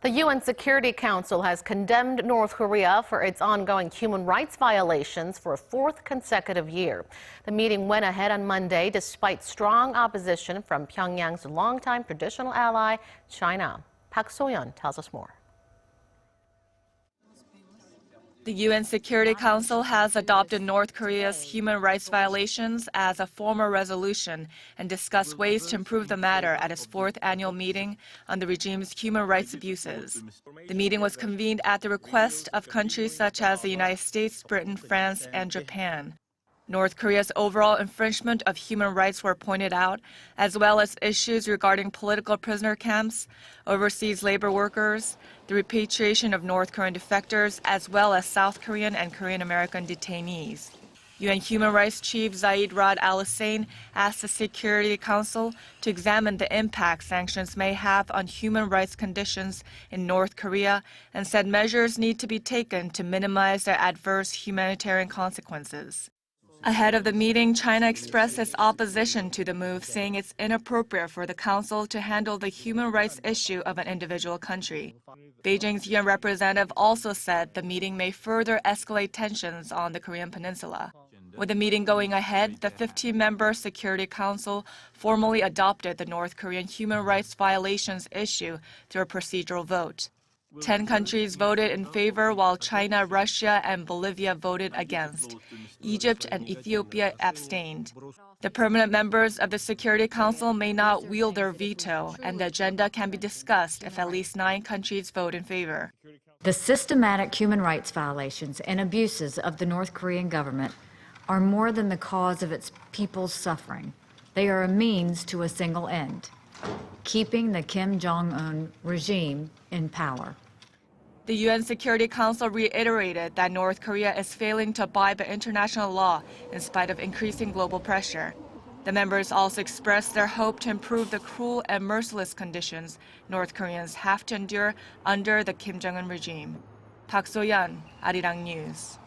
The UN Security Council has condemned North Korea for its ongoing human rights violations for a fourth consecutive year. The meeting went ahead on Monday despite strong opposition from Pyongyang's longtime traditional ally, China. Soyun tells us more. The UN Security Council has adopted North Korea's human rights violations as a formal resolution and discussed ways to improve the matter at its fourth annual meeting on the regime's human rights abuses. The meeting was convened at the request of countries such as the United States, Britain, France, and Japan. North Korea's overall infringement of human rights were pointed out, as well as issues regarding political prisoner camps, overseas labor workers, the repatriation of North Korean defectors, as well as South Korean and Korean American detainees. UN Human Rights Chief Zeid Ra'ad Al Hussein asked the Security Council to examine the impact sanctions may have on human rights conditions in North Korea and said measures need to be taken to minimize their adverse humanitarian consequences. Ahead of the meeting, China expressed its opposition to the move, saying it's inappropriate for the Council to handle the human rights issue of an individual country. Beijing's UN representative also said the meeting may further escalate tensions on the Korean peninsula. With the meeting going ahead, the 15-member Security Council formally adopted the North Korean human rights violations issue through a procedural vote. 10 countries voted in favor, while China, Russia, and Bolivia voted against. Egypt and Ethiopia abstained. The permanent members of the Security Council may not wield their veto, and the agenda can be discussed if at least 9 countries vote in favor. The systematic human rights violations and abuses of the North Korean government are more than the cause of its people's suffering. They are a means to a single end: keeping the Kim Jong-un regime in power. The UN Security Council reiterated that North Korea is failing to abide by international law in spite of increasing global pressure. The members also expressed their hope to improve the cruel and merciless conditions North Koreans have to endure under the Kim Jong-un regime. Soyun, Arirang News.